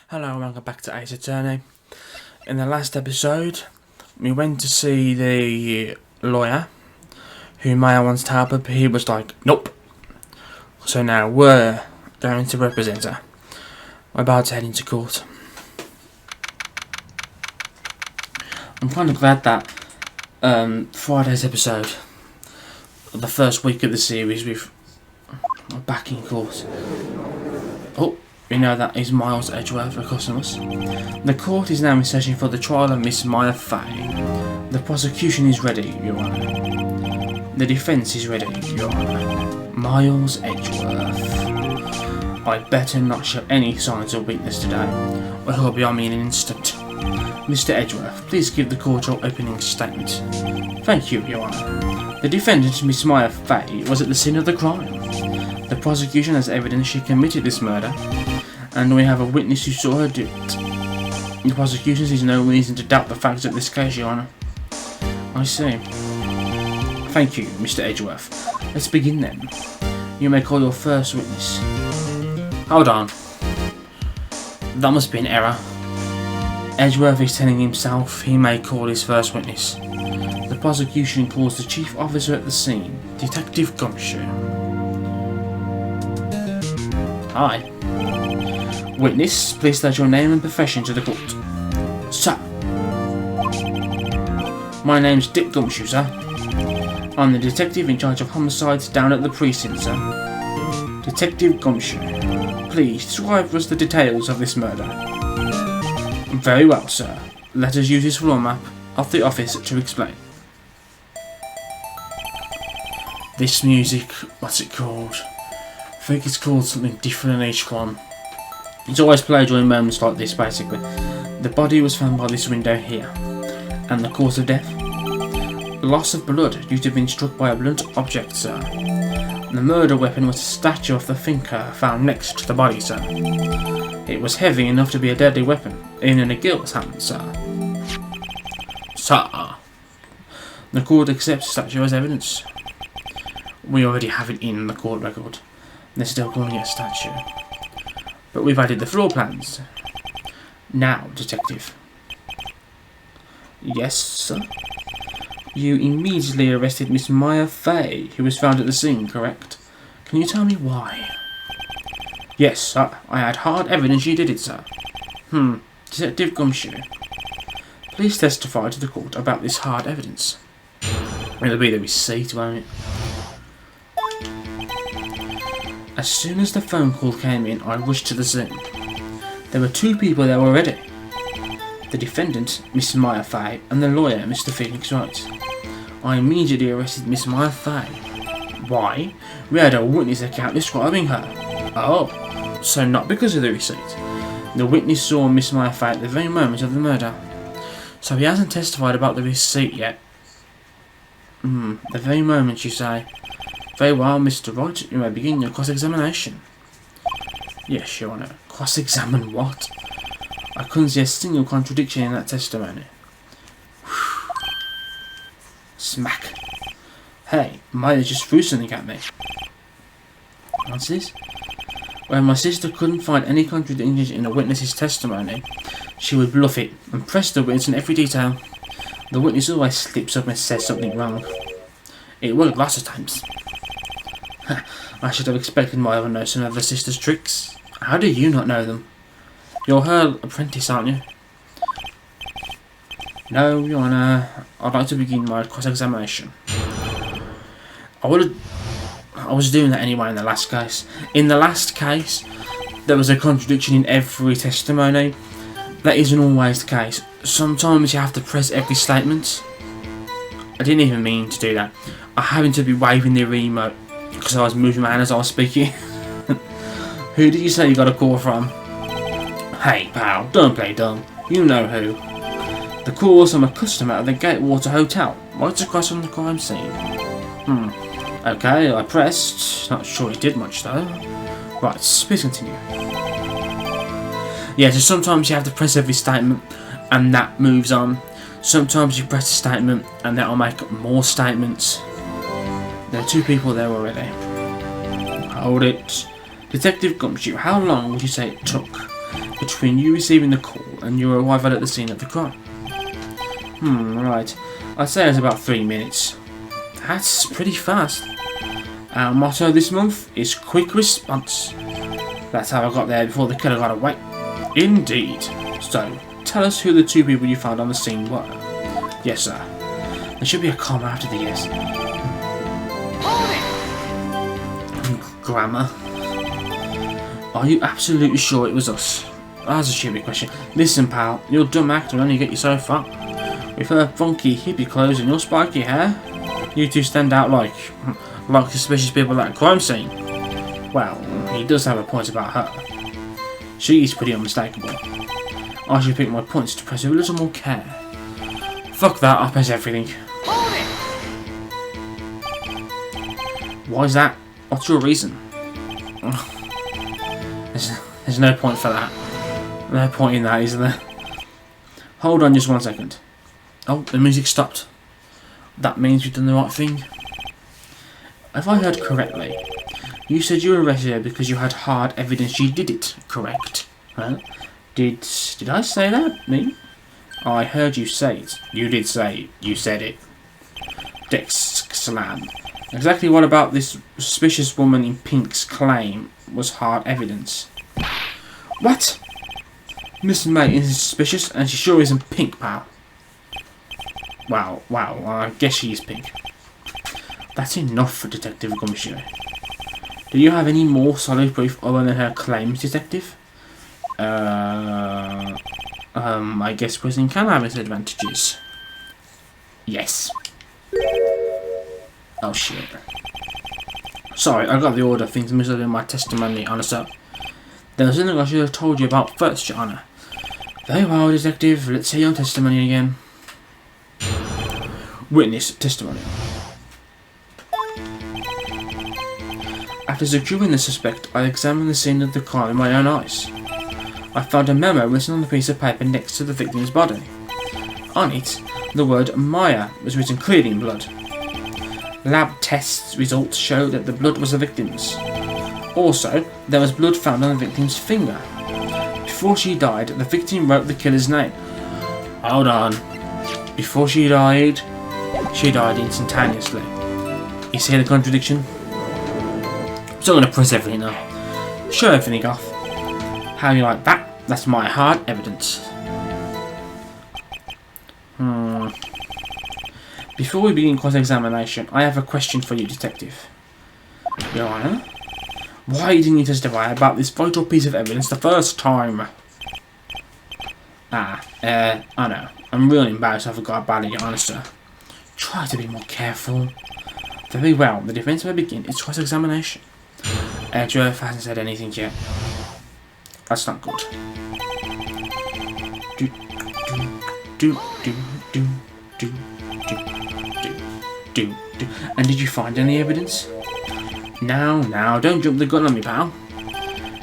Hello and welcome back to Ace Attorney. In the last episode, we went to see the lawyer who Maya wants to help her, but he was like, nope. So now we're going to represent her. We're about to head into court. I'm kind of glad that Friday's episode, the first week of the series, we're back in court. Oh. We know that is Miles Edgeworth accosting us. The court is now in session for the trial of Miss Maya Fay. The prosecution is ready, Your Honour. The defence is ready, Your Honour. Miles Edgeworth. I better not show any signs of weakness today, or he'll be on me in an instant. Mr. Edgeworth, please give the court your opening statement. Thank you, Your Honour. The defendant, Miss Maya Fay, was at the scene of the crime. The prosecution has evidence she committed this murder, and we have a witness who saw her do it. The prosecution sees no reason to doubt the facts of this case, Your Honour. I see. Thank you, Mr. Edgeworth. Let's begin then. You may call your first witness. Hold on. That must be an error. Edgeworth is telling himself he may call his first witness. The prosecution calls the chief officer at the scene, Detective Gumshoe. Hi. Witness, please state your name and profession to the court. Sir. My name's Dick Gumshoe, sir. I'm the detective in charge of homicides down at the precinct, sir. Detective Gumshoe, please describe for us the details of this murder. Very well, sir. Let us use this floor map of the office to explain. This music, what's it called? I think it's called something different in each one. It's always played during moments like this, basically. The body was found by this window here. And the cause of death? Loss of blood due to have been struck by a blunt object, sir. The murder weapon was a statue of the thinker found next to the body, sir. It was heavy enough to be a deadly weapon, even in a guilt's hand, sir. Sir. The court accepts the statue as evidence. We already have it in the court record. They're still calling it a statue. But we've added the floor plans. Now, detective. Yes, sir? You immediately arrested Miss Maya Fay, who was found at the scene, correct? Can you tell me why? Yes, sir. I had hard evidence you did it, sir. Detective Gumshoe. Please testify to the court about this hard evidence. It'll be the receipt, won't it? As soon as the phone call came in, I rushed to the scene. There were two people there already. The defendant, Miss Maya Fay, and the lawyer, Mr. Felix Wright. I immediately arrested Miss Maya Fay. Why? We had a witness account describing her. Oh, so not because of the receipt. The witness saw Miss Maya Fay at the very moment of the murder. So he hasn't testified about the receipt yet. The very moment, you say? Very well, Mr. Wright, you may begin your cross-examination. Yes, Your Honour. Cross-examine what? I couldn't see a single contradiction in that testimony. Smack. Hey, Maya just threw something at me. What's this? When my sister couldn't find any contradictions in a witness's testimony, she would bluff it and press the witness in every detail. The witness always slips up and says something wrong. It worked lots of times. I should have expected Maya to know some of her sister's tricks. How do you not know them? You're her apprentice, aren't you? No, Your Honour. I'd like to begin my cross-examination. I was doing that anyway in the last case. In the last case, there was a contradiction in every testimony. That isn't always the case. Sometimes you have to press every statement. I didn't even mean to do that. I happened to be waving the remote because I was moving my hand as I was speaking. Who did you say you got a call from? Hey pal, don't play dumb. You know who. The call was from a customer at the Gatewater Hotel, right across from the crime scene. Okay, I pressed. Not sure it did much though. Right, please continue. Yeah, so sometimes you have to press every statement and that moves on. Sometimes you press a statement and that'll make up more statements. There are two people there already. Hold it. Detective Gumshoe, how long would you say it took between you receiving the call and your arrival at the scene of the crime. Right. I'd say it's about 3 minutes. That's pretty fast. Our motto this month is quick response. That's how I got there before the killer got away. Indeed. So, tell us who the 2 people you found on the scene were. Yes, sir. There should be a comma after the yes. Grammar. Are you absolutely sure it was us? That's a stupid question. Listen, pal, your dumb act will only get you so far. With her funky hippie clothes and your spiky hair, you two stand out like suspicious people at a crime scene. Well, he does have a point about her. She is pretty unmistakable. I should pick my points to press with a little more care. Fuck that, I'll press everything. Why is that? What's your reason? There's no point for that. No point in that, is there? Hold on just 1 second. Oh, the music stopped. That means we've done the right thing. If I heard correctly, you said you were arrested her because you had hard evidence you did it, correct? Huh? Did I say that? Me? I heard you say it. You did say it. You said it. Dex slam. Exactly what about this suspicious woman in pink's claim was hard evidence? What? Miss May is suspicious and she sure isn't pink, pal. Wow, I guess she is pink. That's enough for Detective Gumshoe. Do you have any more solid proof other than her claims, Detective? I guess prison can have its advantages. Yes. Oh shit. Sorry, I got the order of things mixed up in my testimony, Honor Sir. There was something I should have told you about first, Your Honor. Very well, Detective, let's hear your testimony again. Witness testimony. After securing the suspect, I examined the scene of the crime with my own eyes. I found a memo written on a piece of paper next to the victim's body. On it, the word Maya was written clearly in blood. Lab tests results showed that the blood was the victim's. Also, there was blood found on the victim's finger. Before she died, the victim wrote the killer's name. Hold on. Before she died instantaneously. You see the contradiction? So I'm going to press everything now. Show everything off. How you like that? That's my hard evidence. Before we begin cross-examination, I have a question for you, Detective. Your Honor? Why didn't you testify about this vital piece of evidence the first time? I know. I'm really embarrassed I forgot about it, Your Honor, sir. Try to be more careful. Very well, the defense may begin its cross-examination. Joseph hasn't said anything yet. That's not good. And did you find any evidence? Now, don't jump the gun on me, pal.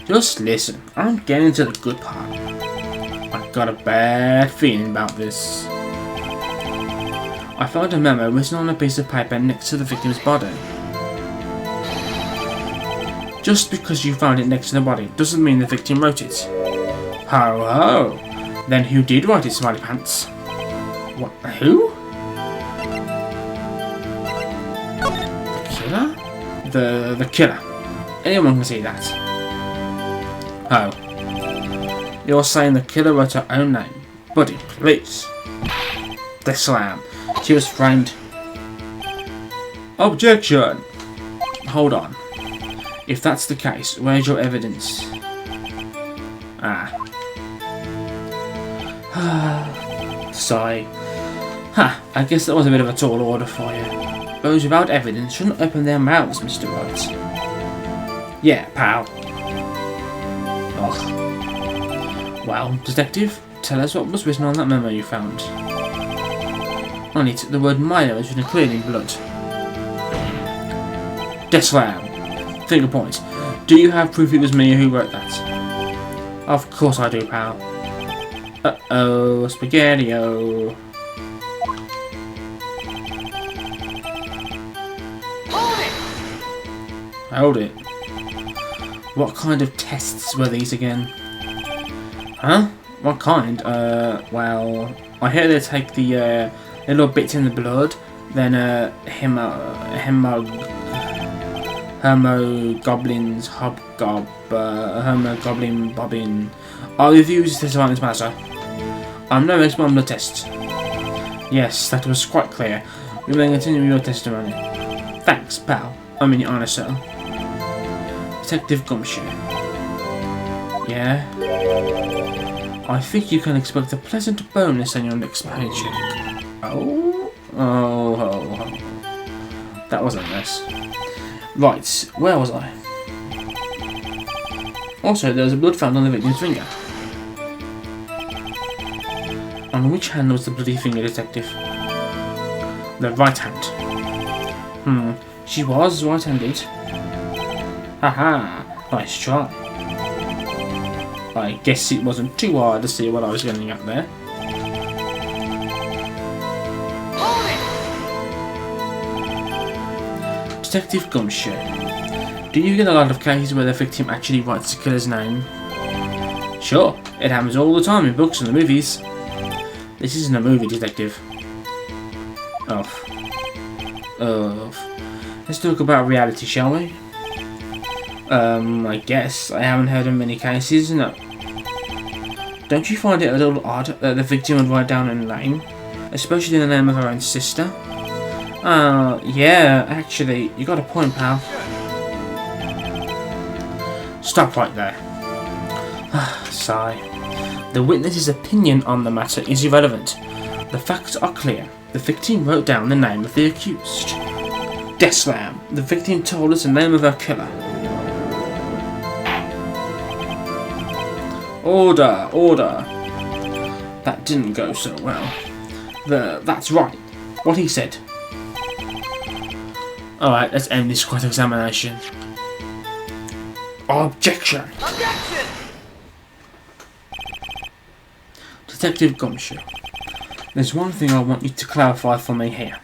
Just listen, I'm getting to the good part. I've got a bad feeling about this. I found a memo written on a piece of paper next to the victim's body. Just because you found it next to the body doesn't mean the victim wrote it. Ho ho! Then who did write it, Smiley Pants? What? Who? The killer? The killer. Anyone can see that. Oh. You're saying the killer wrote her own name? Buddy, please. The slam. She was framed. Objection! Hold on. If that's the case, where's your evidence? Sigh. I guess that was a bit of a tall order for you. Those without evidence shouldn't open their mouths, Mr. Wright. Yeah, pal. Ugh. Well, Detective, tell us what was written on that memo you found. On it, the word Maya was written clearly in blood. Deslam. Finger points. Do you have proof it was me who wrote that? Of course I do, pal. Uh-oh, spaghetti-o. Hold it. What kind of tests were these again? Huh? What kind? Well, I hear they take the little bits in the blood, then Hermogoblins, Hermogoblin bobbin. I'll review this test about this matter. I'm no expert on blood tests. Yes, that was quite clear. We may continue your testimony. Thanks, pal. I'm in your honour, sir. Detective Gumshoe. Yeah? I think you can expect a pleasant bonus on your next paycheck. Oh? Oh. That was a mess. Right, where was I? Also, there was blood found on the victim's finger. On which hand was the bloody finger, detective? The right hand. She was right-handed. Haha, nice try. I guess it wasn't too hard to see what I was getting at there. Detective Gumshoe. Do you get a lot of cases where the victim actually writes the killer's name? Sure, it happens all the time in books and the movies. This isn't a movie, detective. Let's talk about reality, shall we? I guess. I haven't heard of many cases, no. Don't you find it a little odd that the victim would write down a name? Especially the name of her own sister? Yeah, actually, you got a point, pal. Stop right there. Sigh. The witness's opinion on the matter is irrelevant. The facts are clear. The victim wrote down the name of the accused. Deslam. The victim told us the name of her killer. Order, order. That didn't go so well. That's right. What he said. Alright, let's end this cross-examination. Objection! Objection! Detective Gumshoe, there's one thing I want you to clarify for me here.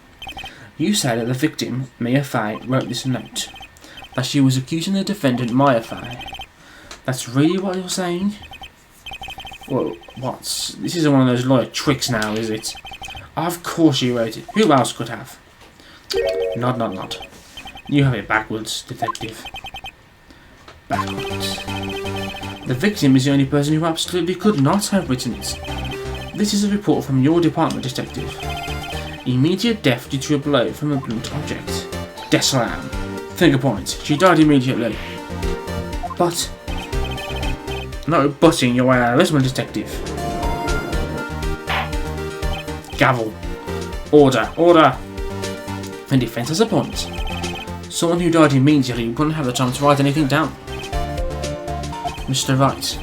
You say that the victim, Mia Fay, wrote this note. That she was accusing the defendant, Maya Fay. That's really what you're saying? Well, what? This isn't one of those lawyer tricks now, is it? Of course she wrote it. Who else could have? Nod. You have it backwards, detective. Backwards. The victim is the only person who absolutely could not have written it. This is a report from your department, detective. Immediate death due to a blow from a blunt object. Deslam. Finger point. She died immediately. But... no butting your way out of this one, detective. Gavel. Order. Order. The defense has a point. Someone who died immediately wouldn't have the time to write anything down. Mr. Wright,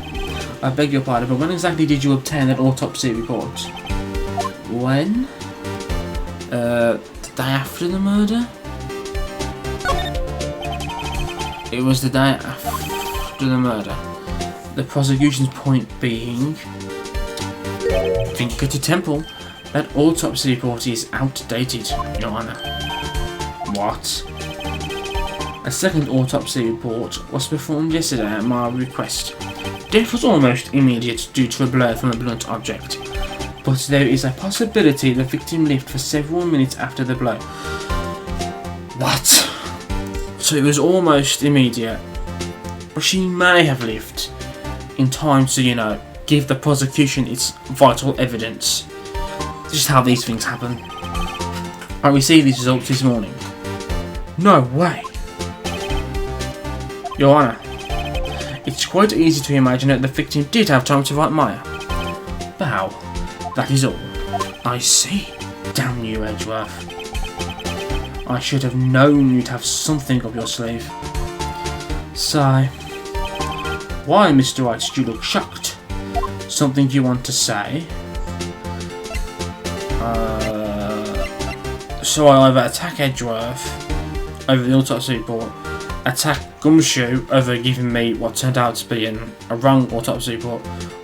I beg your pardon, but when exactly did you obtain that autopsy report? When? The day after the murder? It was the day after the murder. The prosecution's point being... finger to temple. That autopsy report is outdated, Your Honour. What? A second autopsy report was performed yesterday at my request. Death was almost immediate due to a blow from a blunt object, but there is a possibility the victim lived for several minutes after the blow. What? So it was almost immediate, but she may have lived in time to, give the prosecution its vital evidence. This is how these things happen. I received these results this morning. No way! Your Honour, it's quite easy to imagine that the victim did have time to write Maya. Bow. That is all. I see. Damn you, Edgeworth. I should have known you'd have something up your sleeve. Sigh. Why, Mr. Wright, do you look shocked? Something you want to say? So I either attack Edgeworth over the autopsy report, attack Gumshoe over giving me what turned out to be a wrong autopsy report,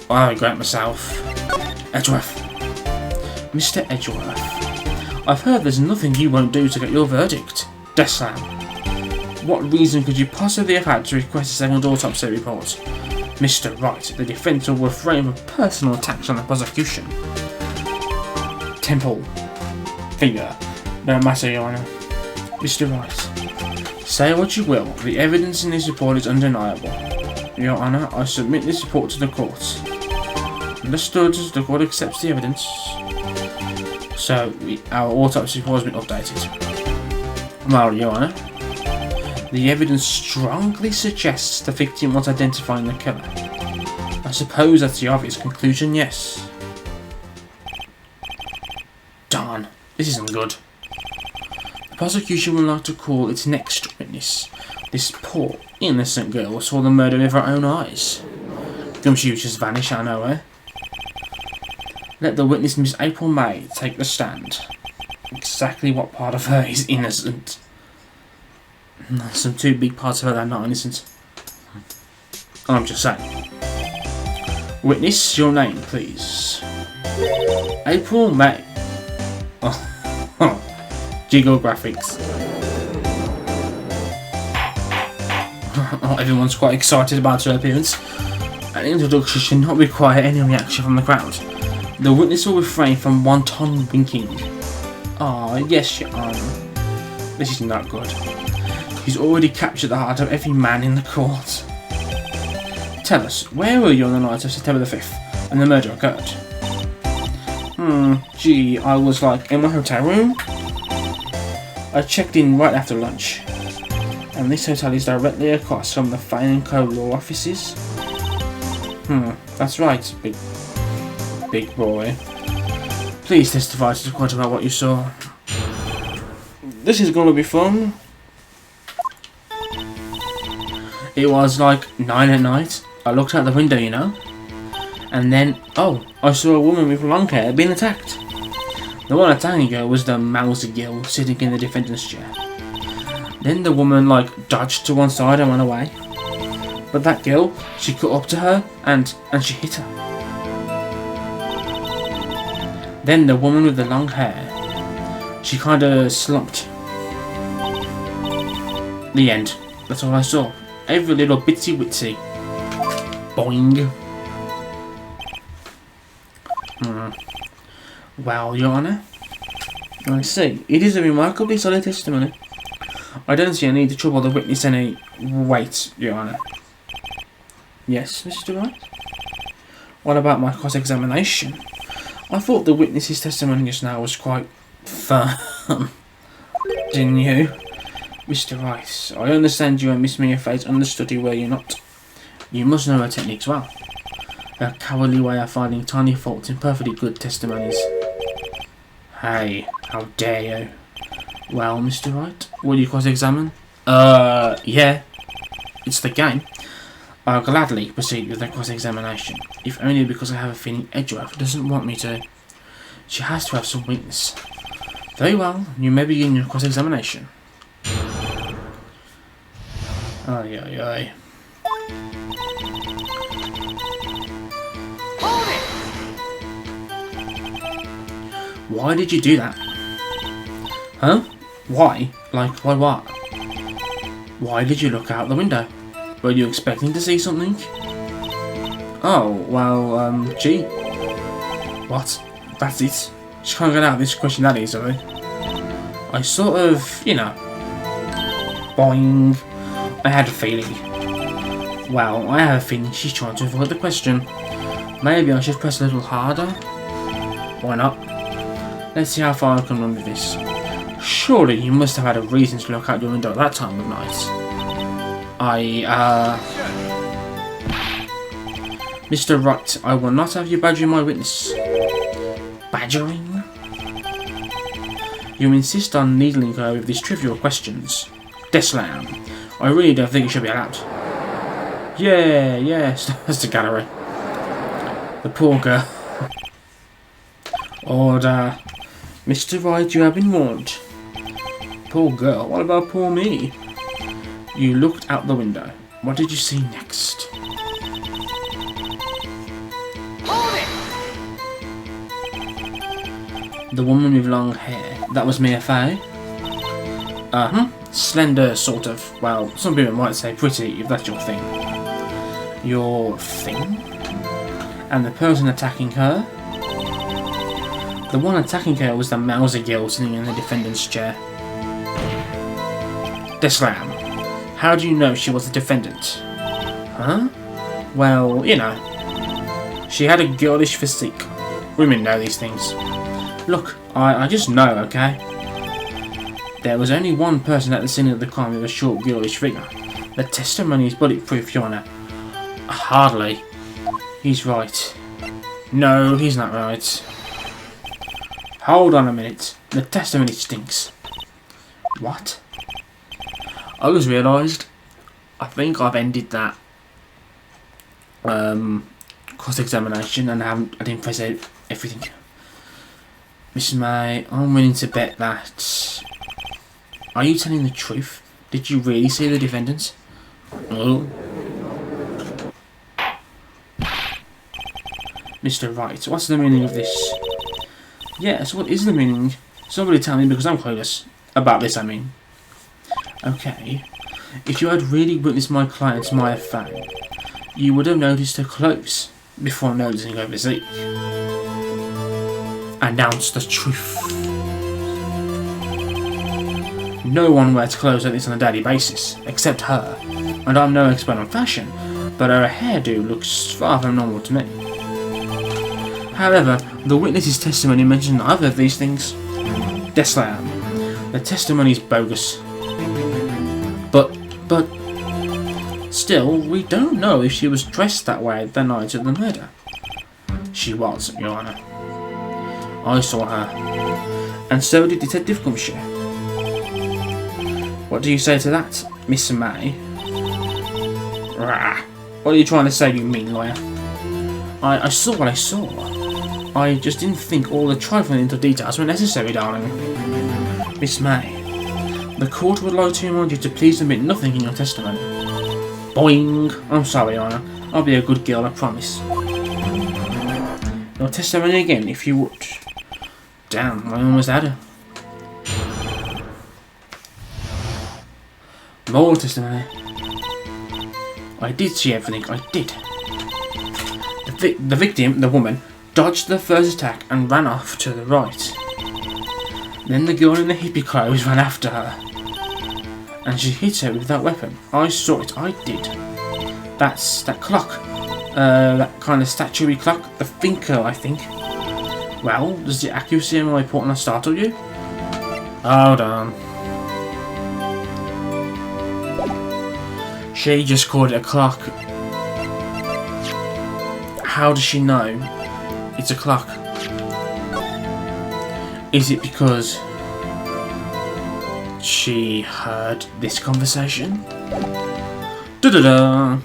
or I regret myself. Edgeworth. Mr. Edgeworth. I've heard there's nothing you won't do to get your verdict. Deslam. What reason could you possibly have had to request a second autopsy report? Mr. Wright, the defence will refrain from personal attacks on the prosecution. Temple. Finger. No matter, Your Honour. Mr. Wright, say what you will, the evidence in this report is undeniable. Your Honour, I submit this report to the court. Understood, the court accepts the evidence. So, our autopsy report has been updated. Well, Your Honour, the evidence strongly suggests the victim was identifying the killer. I suppose that's the obvious conclusion, yes. Darn, this isn't good. The prosecution would like to call its next witness. This poor, innocent girl saw the murder with her own eyes. Don't you just vanish out of nowhere? Let the witness, Miss April May, take the stand. Exactly what part of her is innocent? Some two big parts of her that are not innocent. I'm just saying. Witness, your name, please. April May. Oh, Jiggle graphics. Everyone's quite excited about her appearance. An introduction should not require any reaction from the crowd. The witness will refrain from wanton winking. Ah, yes, Your Honour. This is not good. He's already captured the heart of every man in the court. Tell us, where were you on the night of September the 5th when the murder occurred? Gee, I was in my hotel room. I checked in right after lunch. And this hotel is directly across from the Fine & Co law offices. That's right, big boy. Please testify to the court about what you saw. This is gonna be fun. It was 9 at night. I looked out the window, you know. And then, I saw a woman with long hair being attacked. The one attacking her was the mousy girl sitting in the defendant's chair. Then the woman dodged to one side and ran away. But that girl, she cut up to her and she hit her. Then the woman with the long hair, she kinda slumped. The end. That's all I saw. Every little bitsy witsy. Boing. Well, Your Honour, I see. It is a remarkably solid testimony. I don't see any need to trouble the witness any. Wait, Your Honour. Yes, Mr. Wright? What about my cross-examination? I thought the witness's testimony just now was quite firm. Didn't you? Mr. Wright, I understand you and Miss Mia Faye's understudy, were you not? You must know her techniques well. Her cowardly way of finding tiny faults in perfectly good testimonies. Hey, how dare you? Well, Mr. Wright, will you cross-examine? Yeah. It's the game. I'll gladly proceed with the cross-examination, if only because I have a feeling Edgeworth doesn't want me to. She has to have some weakness. Very well, you may begin your cross-examination. Ay, ay, ay. Hold it! Why did you do that? Huh? Why? Why what? Why did you look out the window? Were you expecting to see something? Oh, well, gee. What? That's it? She can't get out of this question that easily. I sort of, boing. I had a feeling. Well, I have a feeling she's trying to avoid the question. Maybe I should press a little harder? Why not? Let's see how far I can run with this. Surely you must have had a reason to look out your window at that time of night. Mr. Wright, I will not have you badgering my witness. Badgering? You insist on needling her with these trivial questions. Deslam, I really don't think it should be allowed. Yeah, yes, that's the gallery. The poor girl. Order. Mr. Wright, you have been warned. Poor girl, what about poor me? You looked out the window. What did you see next? Hold it! The woman with long hair. That was Mia Faye? Slender, sort of. Well, some people might say pretty, if that's your thing. your thing? And the person attacking her? The one attacking her was the Mauser girl sitting in the defendant's chair. Deslam, how do you know she was the defendant? Huh? Well, you know. She had a girlish physique. Women know these things. Look, I just know, okay? There was only one person at the scene of the crime with a short, girlish figure. The testimony is bulletproof, Your Honour. Hardly. He's right. No, he's not right. Hold on a minute. The testimony stinks. What? I just realised. I think I've ended that cross-examination and I didn't press out everything. Mrs. May, I'm willing to bet that... Are you telling the truth? Did you really see the defendant? Oh. Mr. Wright, what's the meaning of this? Yes, what is the meaning? Somebody tell me because I'm clueless. About this, I mean. Okay. If you had really witnessed my client's Maya Fang, you would have noticed her clothes before noticing her physique. Announce the truth. No one wears clothes like this on a daily basis, except her. And I'm no expert on fashion, but her hairdo looks far from normal to me. However, the witness's testimony mentioned neither of these things. Deslam, the testimony is bogus. But... Still, we don't know if she was dressed that way the night of the murder. She was, Your Honour. I saw her. And so did Detective Gumshoe. What do you say to that, Miss May? Rah. What are you trying to say, you mean lawyer? I saw what I saw. I just didn't think all the trifling little details were necessary, darling. Miss May, the court would like to remind you to please omit nothing in your testimony. Boing! I'm sorry, Your Honour. I'll be a good girl, I promise. Your testimony again, if you would. Damn, I almost had her. More testimony. I did see everything, I did. The victim, the woman, dodged the first attack and ran off to the right. Then the girl in the hippie clothes ran after her. And she hit her with that weapon. I saw it, I did. That's that clock. That kind of statuary clock. The thinker, I think. Well, does the accuracy of my report not startle you? Hold on. She just called it a clock. How does she know it's a clock? Is it because she heard this conversation? Da-da-da!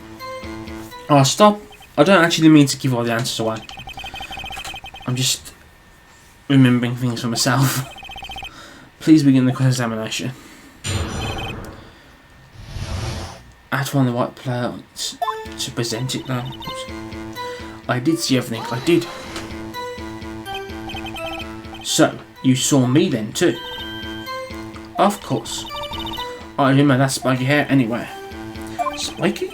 Oh, stop. I don't actually mean to give all the answers away. I'm just remembering things for myself. Please begin the cross-examination. I had to find the right player to present it though. I did see everything, I did. So, you saw me then too? Of course. I remember that spiky hair anyway. Spiky?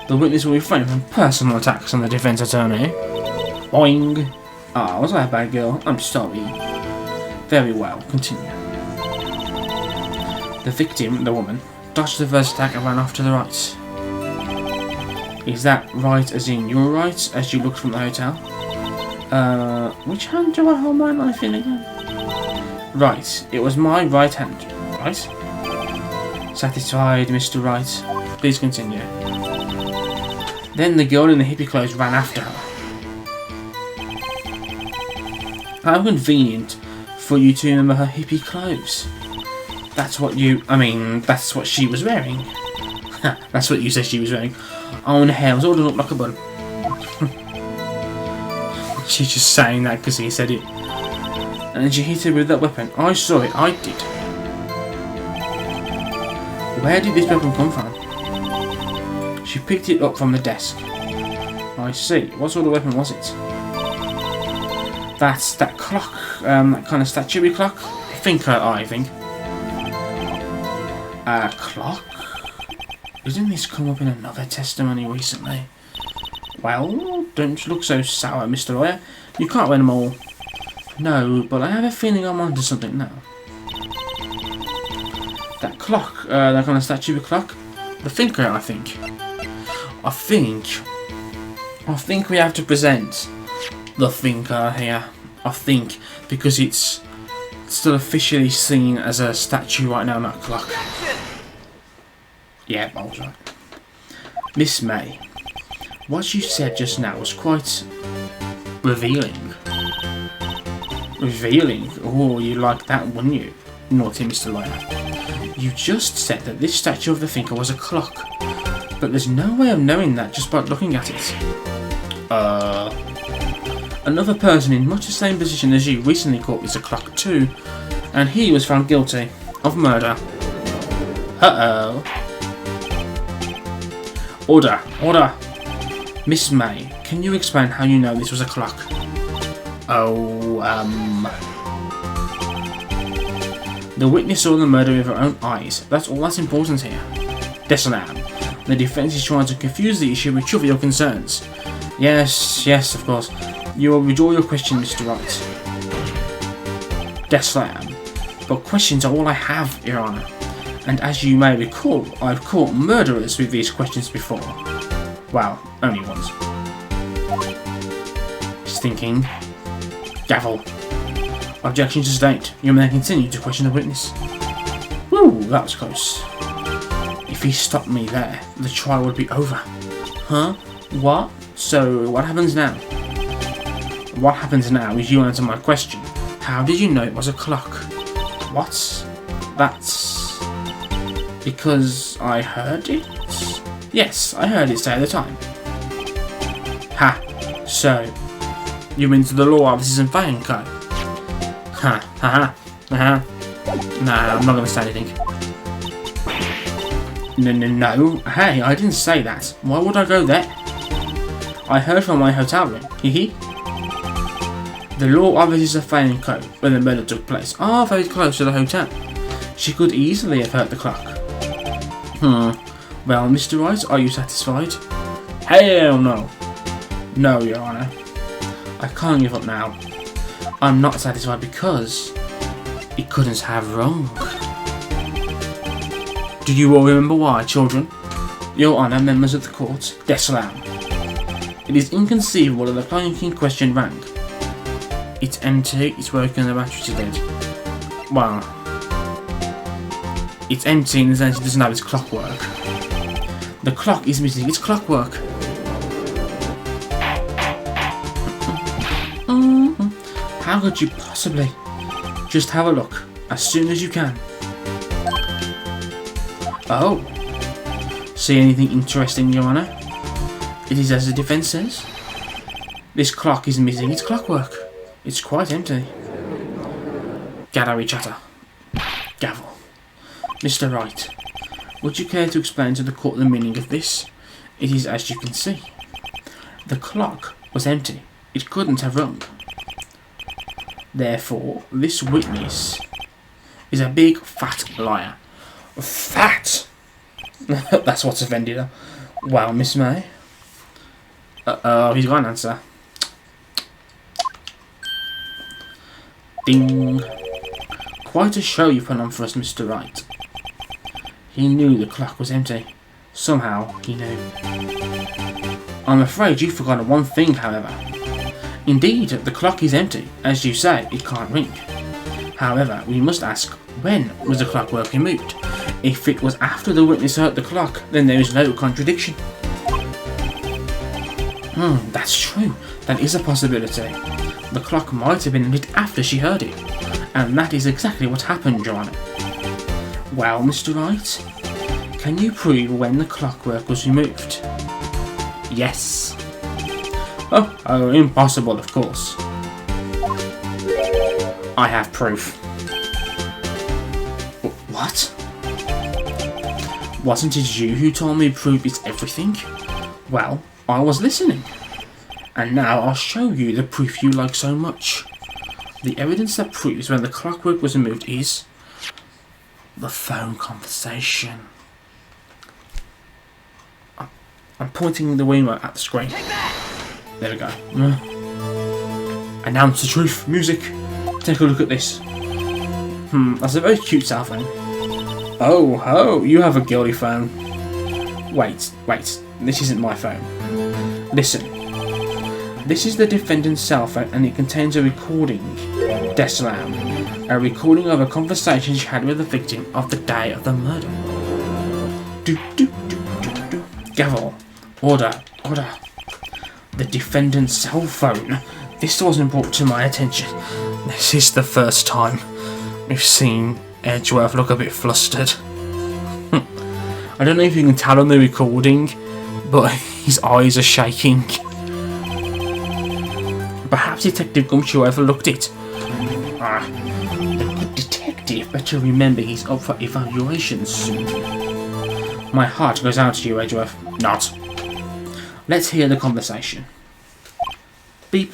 The witness will refrain from personal attacks on the defence attorney. Boing! Ah, was I a bad girl? I'm sorry. Very well, continue. The victim, the woman, dodged the first attack and ran off to the right. Is that right as in your right, as you looked from the hotel? Which hand do I hold my knife in again? Right, it was my right hand, right? Satisfied, Mr. Wright. Please continue. Then the girl in the hippie clothes ran after her. How convenient for you to remember her hippie clothes. That's what that's what she was wearing. That's what you said she was wearing. Oh, and her hair was all done up like a bun. She's just saying that because he said it. And then she hit her with that weapon. I saw it, I did. Where did this weapon come from? She picked it up from the desk. I see. What sort of weapon was it? That's that clock, that kind of statuary clock. I think. A clock? Isn't this come up in another testimony recently? Well, don't look so sour, Mr. Lawyer. You can't win them all. No, but I have a feeling I'm onto something now. That clock, that kind of statue clock? The thinker, I think. I think we have to present the thinker here. I think, because it's still officially seen as a statue right now, not a clock. Yeah, I was right. Miss May, what you said just now was quite revealing. Revealing? Oh, you like that, wouldn't you? Naughty Mr. Lawyer. You just said that this statue of the thinker was a clock, but there's no way of knowing that just by looking at it. Another person in much the same position as you recently caught this a clock too, and he was found guilty of murder. Uh-oh. Order, order. Miss May, can you explain how you know this was a clock? The witness saw the murder with her own eyes. That's all that's important here. Desalam. The defense is trying to confuse the issue with trivial concerns. Yes, of course. You will withdraw your question, Mr. Wright. Desalam. But questions are all I have, Your Honour. And as you may recall, I've caught murderers with these questions before. Well, only once. Stinking. Gavel. Objection sustained. You may continue to question the witness. Woo, that was close. If he stopped me there, the trial would be over. Huh? What? So, what happens now? What happens now is you answer my question. How did you know it was a clock? What? That's... because I heard it? Yes, I heard it say at the time. Ha! So, you're into the law offices and fighting co? Ha! Nah, I'm not gonna say anything. No. Hey, I didn't say that. Why would I go there? I heard from my hotel room. Hee. The law offices of Failing Co, where the murder took place, are very close to the hotel. She could easily have heard the clock. Well, Mr. Wright, are you satisfied? Hell no. No, Your Honour. I can't give up now. I'm not satisfied because it couldn't have wrong. Do you all remember why, children? Your Honour, members of the court, Desalam. It is inconceivable that the clock in question rang. It's empty, it's broken, the batteries are dead. Well, it's empty in the sense it doesn't have its clockwork. The clock is missing its clockwork. How could you possibly? Just have a look, as soon as you can. Oh. See anything interesting, Your Honour? It is as the defence says. This clock is missing its clockwork. It's quite empty. Gallery chatter. Gavel. Mr. Wright, would you care to explain to the court the meaning of this? It is as you can see. The clock was empty. It couldn't have rung. Therefore, this witness is a big fat liar. Fat? That's what's offended her. Well, Miss May. He's got an answer. Ding. Quite a show you put on for us, Mr. Wright. He knew the clock was empty. Somehow, he knew. I'm afraid you've forgotten one thing, however. Indeed, the clock is empty. As you say, it can't ring. However, we must ask, when was the clockwork removed? If it was after the witness heard the clock, then there is no contradiction. That's true. That is a possibility. The clock might have been removed after she heard it. And that is exactly what happened, Your Honour. Well, Mr. Wright, can you prove when the clockwork was removed? Yes. Oh, impossible, of course. I have proof. What? Wasn't it you who told me proof is everything? Well, I was listening. And now I'll show you the proof you like so much. The evidence that proves when the clockwork was removed is the phone conversation. I'm pointing the remote at the screen. Take that! There we go. Announce the truth. Music. Take a look at this. That's a very cute cell phone. Oh, ho, you have a girly phone. Wait, this isn't my phone. Listen. This is the defendant's cell phone and it contains a recording. Deslam. A recording of a conversation she had with the victim of the day of the murder. Gavel. Order. The defendant's cell phone. This wasn't brought to my attention. This is the first time we've seen Edgeworth look a bit flustered. I don't know if you can tell on the recording, but his eyes are shaking. Perhaps Detective Gumshoe overlooked it. The good detective better remember he's up for evaluation soon. My heart goes out to you, Edgeworth. Not. Let's hear the conversation. Beep.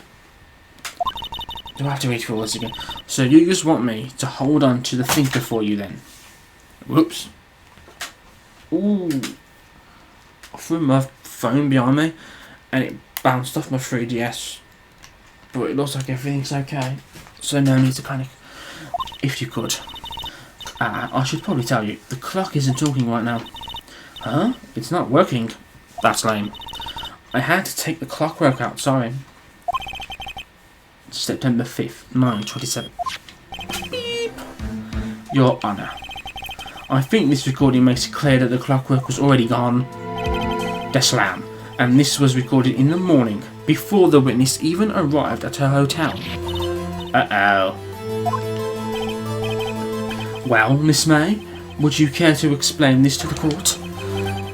Do I have to read through all this again? So you just want me to hold on to the thinker for you then? Whoops. Ooh. I threw my phone behind me and it bounced off my 3DS. But it looks like everything's okay. So no need to panic. If you could. I should probably tell you, the clock isn't talking right now. Huh? It's not working. That's lame. I had to take the clockwork out, sorry. September 5th, 9:27. Beep. Your Honour. I think this recording makes it clear that the clockwork was already gone. Deslam. And this was recorded in the morning, before the witness even arrived at her hotel. Uh-oh. Well, Miss May, would you care to explain this to the court?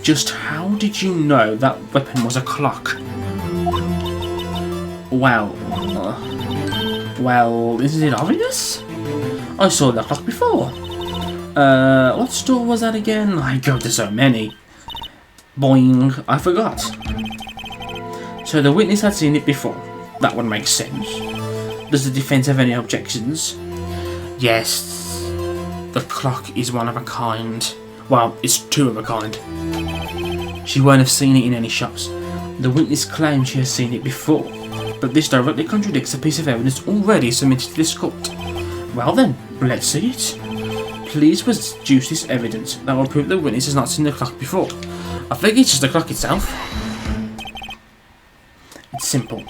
Just how did you know that weapon was a clock? Well, isn't it obvious? I saw the clock before. What store was that again? I go to so many. Boing, I forgot. So the witness had seen it before. That would make sense. Does the defence have any objections? Yes, the clock is one of a kind. Well, it's two of a kind. She won't have seen it in any shops. The witness claims she has seen it before, but this directly contradicts a piece of evidence already submitted to this court. Well then, let's see it. Please produce this evidence that will prove the witness has not seen the clock before. I think it's just the clock itself. It's simple.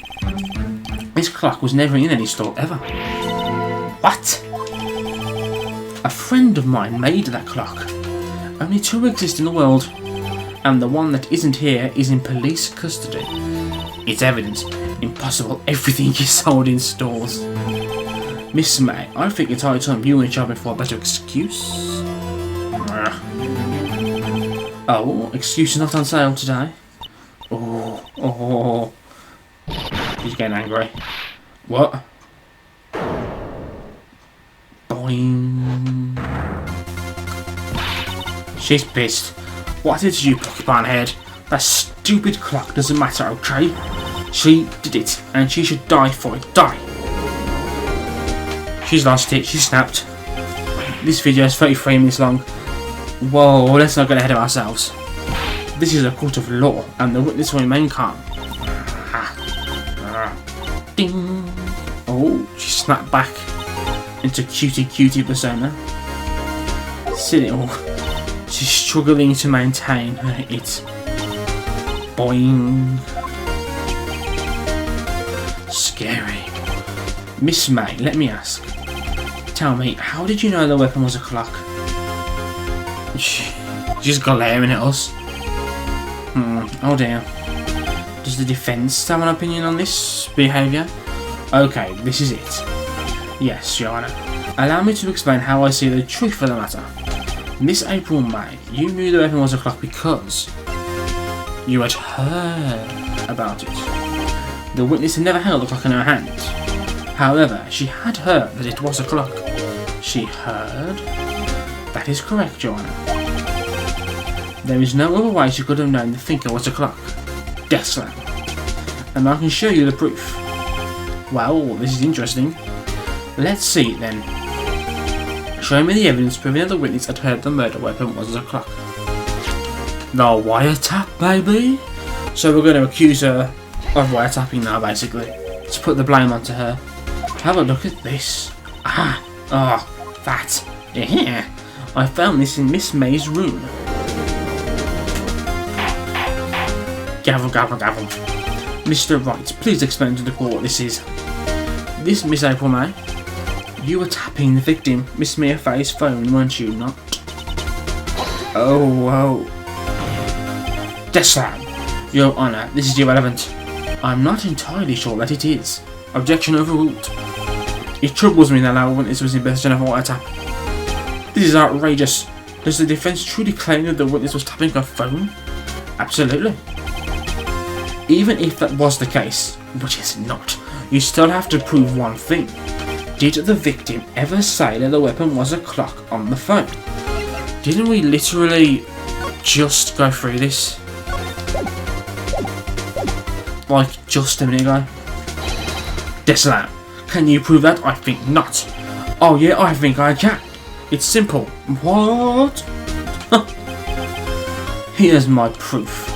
This clock was never in any store ever. What? A friend of mine made that clock. Only two exist in the world, and the one that isn't here is in police custody. It's evidence. Impossible. Everything is sold in stores. Miss May, I think it's high time you went shopping for a better excuse. Oh, excuse is not on sale today. Oh. He's getting angry. What? Boing. She's pissed. What did you, porcupine head? That stupid clock doesn't matter, okay? She did it, and she should die for it. Die! She's lost it. She snapped. This video is 33 minutes long. Whoa, let's not get ahead of ourselves. This is a court of law, and the witness will remain calm. Ding! Oh, she snapped back into cutie persona. Still, she's struggling to maintain her it. Boing. Scary. Miss May, let me ask. Tell me, how did you know the weapon was a clock? She's glaring at us. Oh dear. Does the defence have an opinion on this behaviour? Okay, this is it. Yes, Your Honour. Allow me to explain how I see the truth of the matter. Miss April May, you knew the weapon was a clock because you had heard about it. The witness had never held the clock in her hand. However, she had heard that it was a clock. She heard? That is correct, Your Honour. There is no other way she could have known the thinker was a clock. Death slam. And I can show you the proof. Well, this is interesting. Let's see it then. Show me the evidence proving that the witness had heard the murder weapon was a clock. The wiretap, baby? So we're going to accuse her of wiretapping now, basically. To put the blame onto her. Have a look at this. That. Yeah. I found this in Miss May's room. Gavel, gavel, gavel. Mr. Wright, please explain to the court what this is. This Miss April May. You were tapping the victim, Miss Mia Fay's phone, weren't you not? Oh. Deslam. Your Honour, this is irrelevant. I'm not entirely sure that it is. Objection overruled. It troubles me that our witness was in possession of a wiretap. This is outrageous. Does the defence truly claim that the witness was tapping her phone? Absolutely. Even if that was the case, which is not, you still have to prove one thing. Did the victim ever say that the weapon was a clock on the phone? Didn't we literally just go through this? Like just a minute ago? Deslam, can you prove that? I think not. Oh yeah, I think I can. It's simple. What? Here's my proof.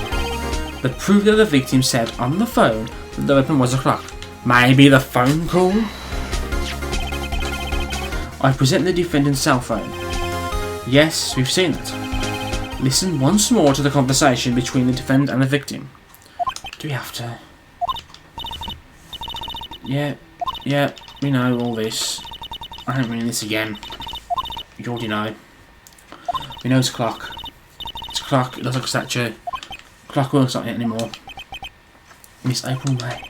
The proof that the victim said on the phone that the weapon was a clock. Maybe the phone call? I present the defendant's cell phone. Yes, we've seen it. Listen once more to the conversation between the defendant and the victim. Do we have to? Yeah, we know all this. I don't mean this again. You already know. We know it's a clock. It's a clock, it looks like a statue. Clock works like it anymore. Miss April May.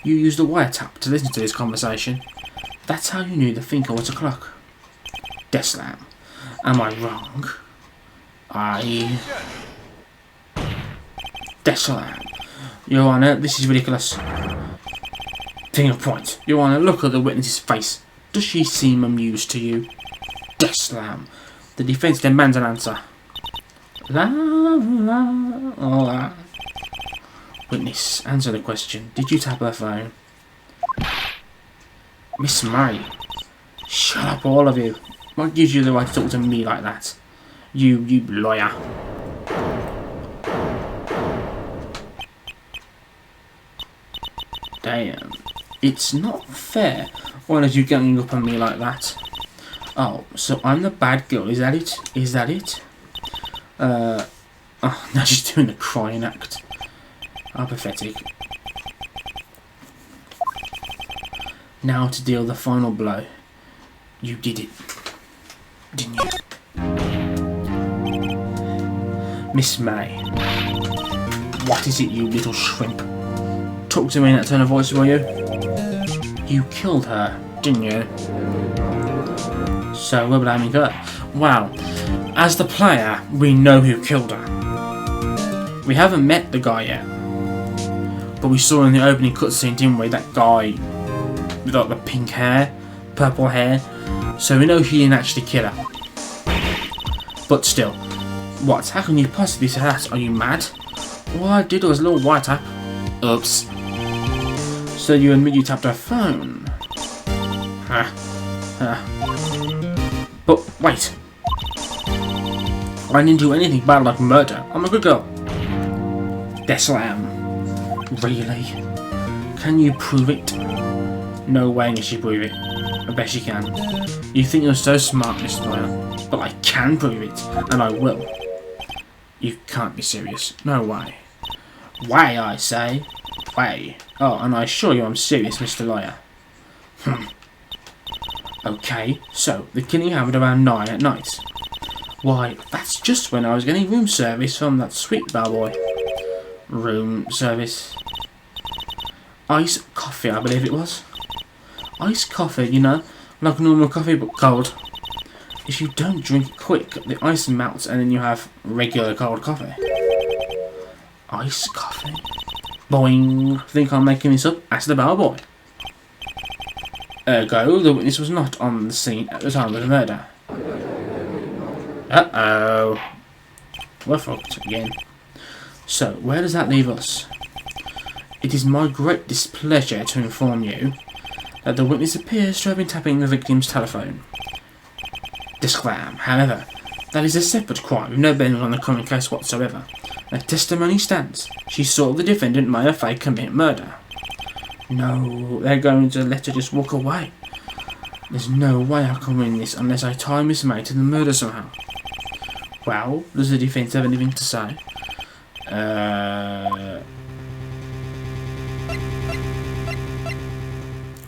You used a wiretap to listen to this conversation. That's how you knew the thinker was a clock. Deslam. Am I wrong? Deslam. Your Honour, this is ridiculous. Finger point. Your Honour, look at the witness's face. Does she seem amused to you? Deslam. The defence demands an answer. La. Witness, answer the question. Did you tap her phone? Miss May. Shut up, all of you. What gives you the right to talk to me like that? You lawyer. Damn. It's not fair. Why are you ganging up on me like that? Oh, so I'm the bad girl, is that it? Is that it? Oh, now she's doing the crying act. How pathetic. Now to deal the final blow. You did it, didn't you? Miss May. What is it, you little shrimp? Talk to me in that tone of voice, will you? You killed her, didn't you? So we're blaming her. Wow. As the player, we know who killed her. We haven't met the guy yet. But we saw in the opening cutscene, didn't we? That guy with like the pink hair, purple hair. So we know he didn't actually kill her. But still. What? How can you possibly say that? Are you mad? All I did was a little wiretap. Oops. So you admit you tapped her phone? But wait. I didn't do anything bad like murder. I'm a good girl. Deslam. Really? Can you prove it? No way can she prove it. I bet she can. You think you're so smart, Mr. Lawyer. But I can prove it. And I will. You can't be serious. No way. Way, I say. Way. Oh, and I assure you I'm serious, Mr. Lawyer. Okay, so the killing happened around 9 at night. Why, that's just when I was getting room service from that sweet bellboy. Room service. Iced coffee, I believe it was. Iced coffee, you know, like normal coffee but cold. If you don't drink it quick, the ice melts and then you have regular cold coffee. Iced coffee? Boing. Think I'm making this up? Ask the bellboy. Ergo, the witness was not on the scene at the time of the murder. Uh-oh. We're fucked again. So, where does that leave us? It is my great displeasure to inform you that the witness appears to have been tapping the victim's telephone. Disclaim, however, that is a separate crime with no bearing on the current case whatsoever. Her testimony stands. She saw the defendant Maya Fay commit murder. No, they're going to let her just walk away. There's no way I can win this unless I tie Miss May to the murder somehow. Well, does the defence have anything to say? I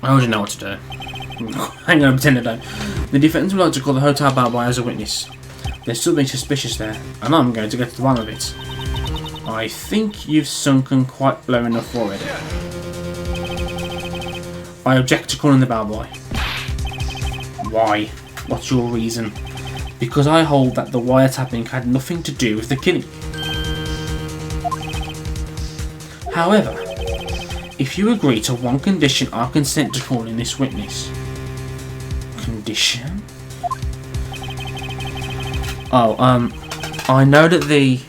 already know what to do. Hang on, pretend I don't. The defence would like to call the hotel bellboy as a witness. There's something suspicious there, and I'm going to get to the bottom of it. I think you've sunken quite low enough already. I object to calling the bellboy. Why? What's your reason? Because I hold that the wiretapping had nothing to do with the killing. However, if you agree to one condition, I consent to calling this witness. Condition? Oh, I know that the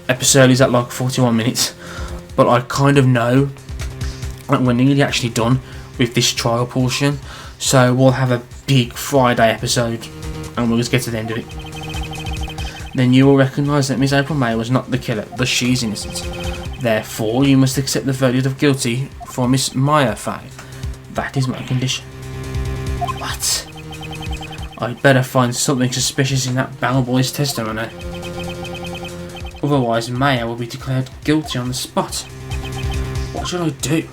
episode is at like 41 minutes, but I kind of know that we're nearly actually done with this trial portion, so we'll have a big Friday episode and we'll just get to the end of it. Then you will recognise that Miss April May was not the killer, but she's innocent. Therefore, you must accept the verdict of guilty for Miss Maya Fay. That is my condition. What? I'd better find something suspicious in that bellboy's testimony. Otherwise, Maya will be declared guilty on the spot. What should I do?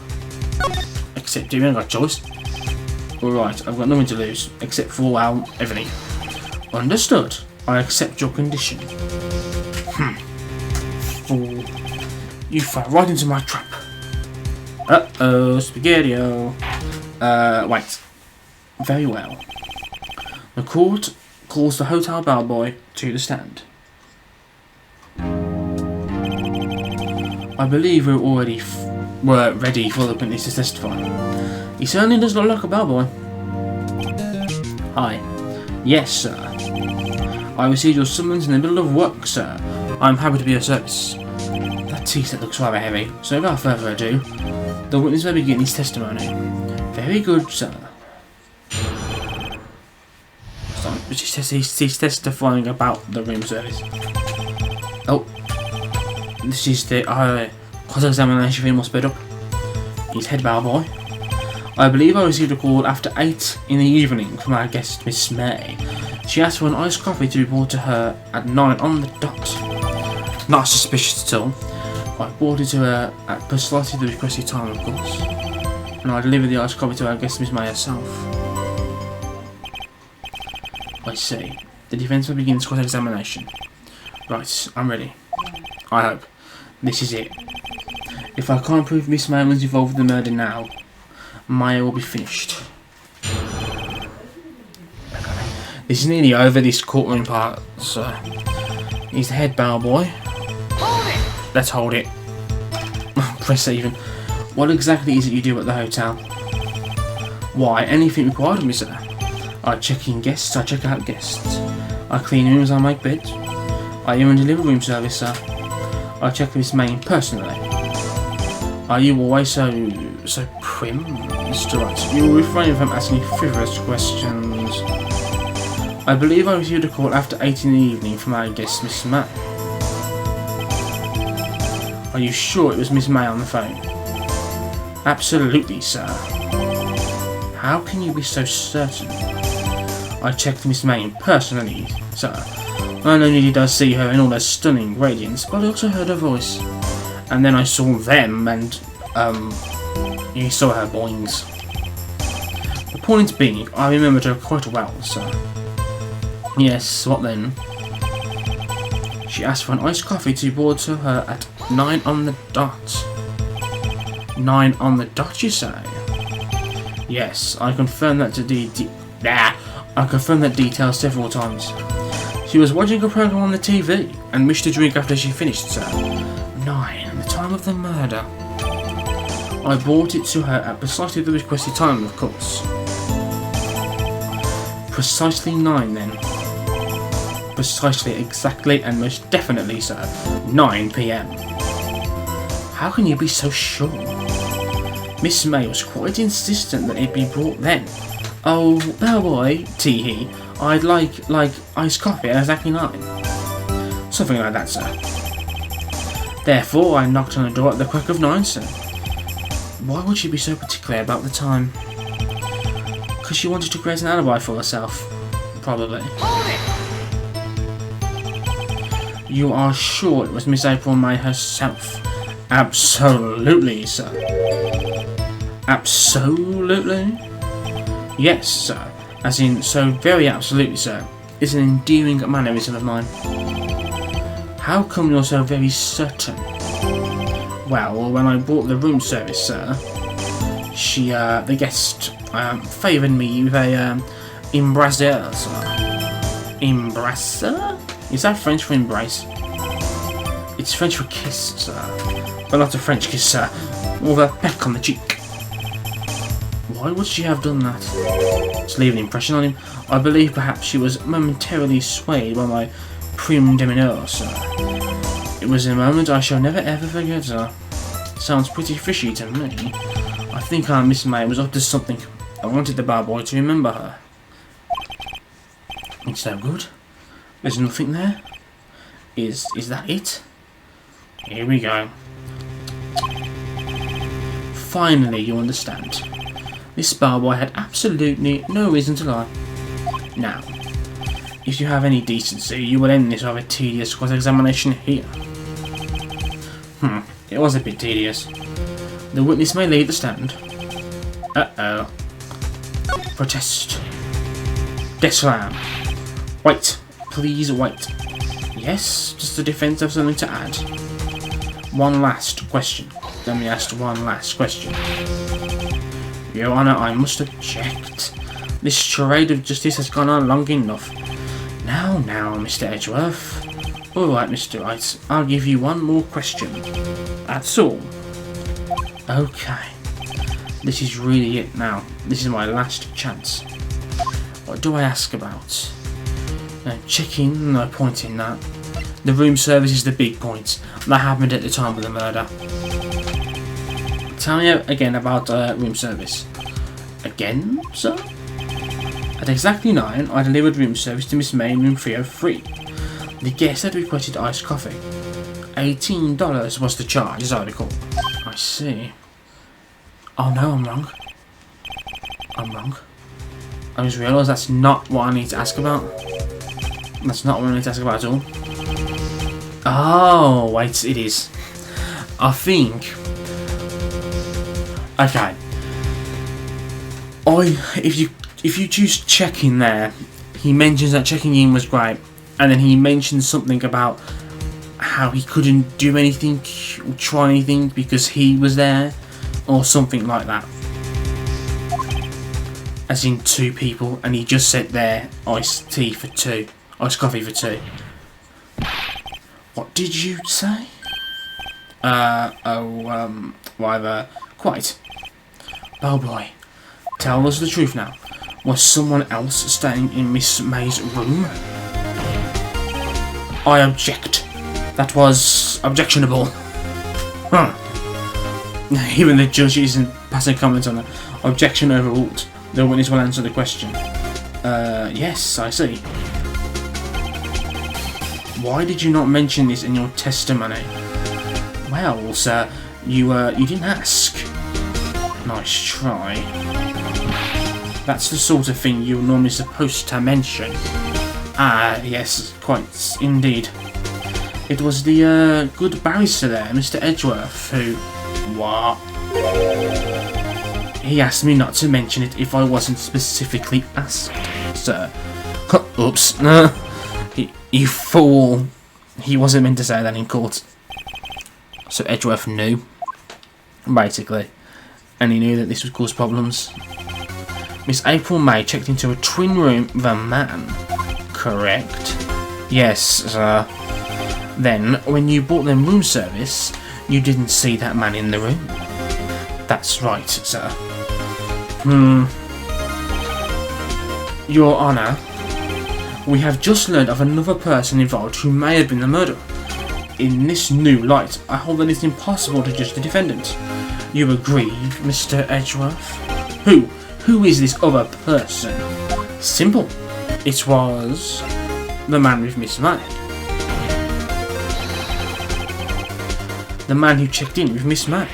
Except you ain't got a choice. Alright, I've got nothing to lose, except for, well, everything. Understood. I accept your condition. Fool. You fell right into my trap. Uh-oh, Spaghetti-O. Wait. Very well. The court calls the hotel bellboy to the stand. I believe we're already ready for the witness to testify. He certainly does not look like a bellboy. Hi. Yes, sir. I received your summons in the middle of work, sir. I'm happy to be of service. That tea-set looks rather heavy, so without further ado, the witness may begin his testimony. Very good, sir. He's testifying about the room service. Oh. This is the cross-examination for him more sped up. He's head bellboy. I believe I received a call after 8 in the evening from our guest, Miss May. She asked for an iced coffee to be brought to her at 9 on the dot. Not suspicious at all. I brought it to her at precisely the requested time, of course. And I delivered the iced coffee to our guest, Miss May herself. I see. The defence will begin its cross-examination. Right, I'm ready. I hope. This is it. If I can't prove Miss May was involved in the murder now, Maya will be finished. This is nearly over, this courtroom part, so... He's the head bellboy. Hold it! Let's hold it. Press even. What exactly is it you do at the hotel? Why, anything required of me, sir. I check in guests, I check out guests. I clean rooms, I make beds. I even deliver room service, sir. I check Miss May personally. Are you always so prim, Mr. Wright? You will refrain from asking frivolous questions. I believe I received a call after 8 in the evening from our guest, Miss May. Are you sure it was Miss May on the phone? Absolutely, sir. How can you be so certain? I checked Miss May personally, sir. Not only did I see her in all her stunning radiance, but I also heard her voice. And then I saw them and, you saw her boings. The point being, I remembered her quite well, sir. Yes, what then? She asked for an iced coffee to be brought to her at 9 on the dot. 9 on the dot, you say? Yes, I confirmed that I confirmed that detail several times. She was watching a program on the TV and wished to drink after she finished, sir. 9, the time of the murder. I brought it to her at precisely the requested time, of course. Precisely 9, then. Precisely, exactly, and most definitely, sir. 9 PM. How can you be so sure? Miss May was quite insistent that it be brought then. Oh, bellboy, tee-hee. I'd like iced coffee at exactly 9. Something like that, sir. Therefore, I knocked on the door at the crack of 9, sir. Why would she be so particular about the time? Because she wanted to create an alibi for herself. Probably. Hold it! You are sure it was Miss April May herself? Absolutely, sir. Absolutely? Yes, sir. As in, so very absolutely, sir. It's an endearing mannerism of mine. How come you're so very certain? Well, when I bought the room service, sir, the guest, favoured me with a, embrassador, sir. Embrassador? Is that French for embrace? It's French for kiss, sir. But not a French kiss, sir. More of a peck on the cheek. Why would she have done that? To leave an impression on him. I believe perhaps she was momentarily swayed by my prime demeanour, sir. It was a moment I shall never ever forget, sir. Sounds pretty fishy to me. I think our Miss May was up to something. I wanted the bellboy to remember her. It's no good. There's nothing there. Is that it? Here we go. Finally, you understand. This bellboy had absolutely no reason to lie. Now, if you have any decency, you will end this rather tedious cross-examination here. It was a bit tedious. The witness may leave the stand. Uh-oh. Protest. Deslam. Wait. Please wait. Yes? Does the defence have something to add? One last question. Let me ask one last question. Your Honour, I must object. This charade of justice has gone on long enough. Now, Mr. Edgeworth. Alright, Mr. Wright, I'll give you one more question. That's all. Okay. This is really it now. This is my last chance. What do I ask about? Checking, no point in that. The room service is the big point. That happened at the time of the murder. Tell me again about room service. Again, sir? At exactly 9, I delivered room service to Miss May in room 303. The guest had requested iced coffee. $18 was the charge, as I recall. I see. Oh no, I'm wrong. I just realised that's not what I need to ask about. That's not what I need to ask about at all. Oh, wait, it is. I think... Okay. If you choose checking there, he mentions that checking in was great, and then he mentions something about how he couldn't do anything or try anything because he was there, or something like that. As in 2 people, and he just said there, iced tea for 2, iced coffee for 2. What did you say? Quite. Oh boy, tell us the truth now. Was someone else staying in Miss May's room? I object. That was objectionable. Even the judge isn't passing comment on it. Objection overruled. The witness will answer the question. Yes, I see. Why did you not mention this in your testimony? Well, sir, you didn't ask. Nice try. That's the sort of thing you're normally supposed to mention. Ah, yes, quite indeed. It was the good barrister there, Mr. Edgeworth, who... What? He asked me not to mention it if I wasn't specifically asked, sir. Oops. You fool. He wasn't meant to say that in court. So Edgeworth knew, basically. And he knew that this would cause problems. Miss April May checked into a twin room with a man. Correct? Yes, sir. Then, when you bought them room service, you didn't see that man in the room. That's right, sir. Your Honour, we have just learned of another person involved who may have been the murderer. In this new light, I hold that it's impossible to judge the defendant. You agree, Mr. Edgeworth? Who is this other person? Simple. It was the man with Miss May. The man who checked in with Miss May.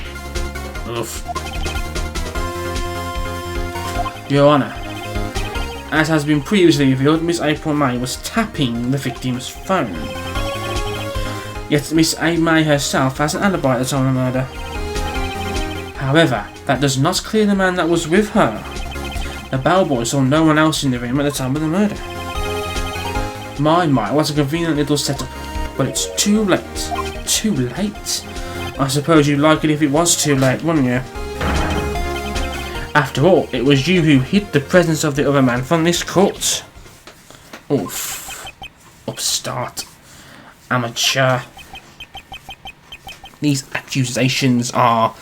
Oof. Your Honour, as has been previously revealed, Miss April May was tapping the victim's phone. Yet Miss A. May herself has an alibi at the time of the murder. However, that does not clear the man that was with her. The bellboy saw no one else in the room at the time of the murder. My, what a convenient little setup. But it's too late. Too late? I suppose you'd like it if it was too late, wouldn't you? After all, it was you who hid the presence of the other man from this court. Oof. Upstart. Amateur. These accusations are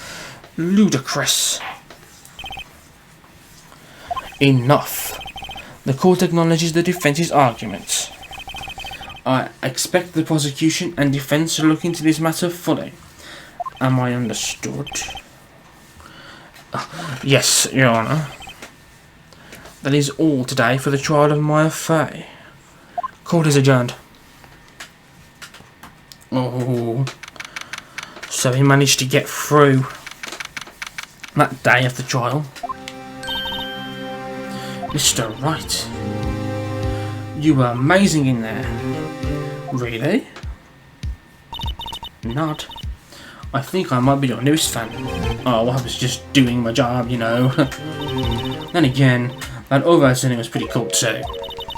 ludicrous. Enough. The court acknowledges the defence's argument. I expect the prosecution and defence to look into this matter fully. Am I understood? Yes, Your Honour. That is all today for the trial of my affair. Court is adjourned. Oh, so he managed to get through that day of the trial. Mr. Wright, you were amazing in there. Really? Not. I think I might be your newest fan. Oh, I was just doing my job, you know. Then again, that other scene was pretty cool too.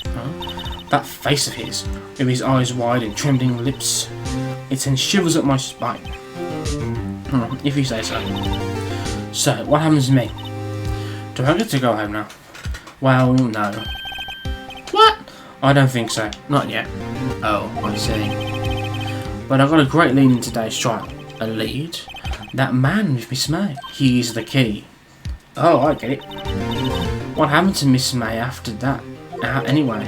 Huh? That face of his, with his eyes wide and trembling lips, it sends shivers up my spine. If you say so. So, what happens to me? Do I get to go home now? Well, no. What? I don't think so. Not yet. Oh, I see. But I got a great lead in today's trial. A lead? That man with Miss May. He's the key. Oh, I get it. What happened to Miss May after that? Anyway.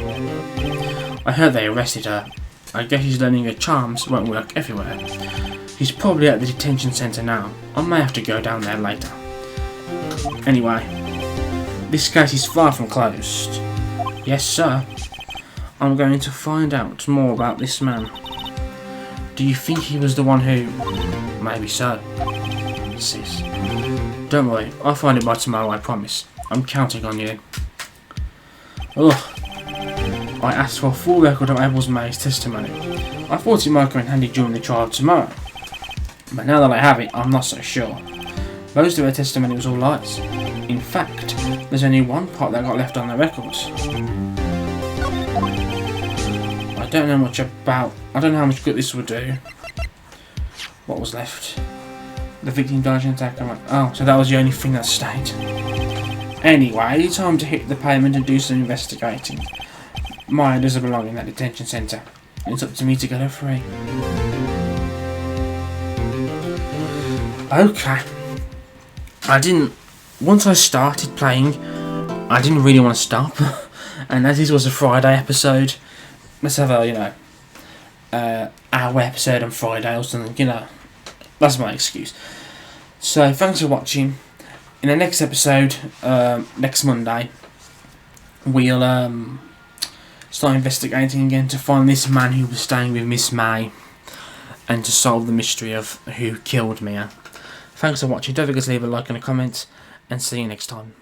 I heard they arrested her. I guess she's learning her charms won't work everywhere. She's probably at the detention centre now. I may have to go down there later. Anyway. This case is far from closed. Yes, sir. I'm going to find out more about this man. Do you think he was the one who... Maybe so. Sis. Don't worry, I'll find it by tomorrow, I promise. I'm counting on you. Ugh. I asked for a full record of April May's testimony. I thought it might come in handy during the trial tomorrow. But now that I have it, I'm not so sure. Most of her testimony was all lies. In fact, there's only one part that got left on the records. I don't know much about... I don't know how much good this would do. What was left? The victim died in an attack. Oh, so that was the only thing that stayed. Anyway, time to hit the pavement and do some investigating. Maya doesn't belong in that detention centre. It's up to me to get her free. Okay. Once I started playing, I didn't really want to stop. And as this was a Friday episode, let's have a, hour episode on Friday or something, That's my excuse. So, thanks for watching. In the next episode, next Monday, we'll start investigating again to find this man who was staying with Miss May and to solve the mystery of who killed Mia. Thanks for watching. Don't forget to leave a like and a comment, and see you next time.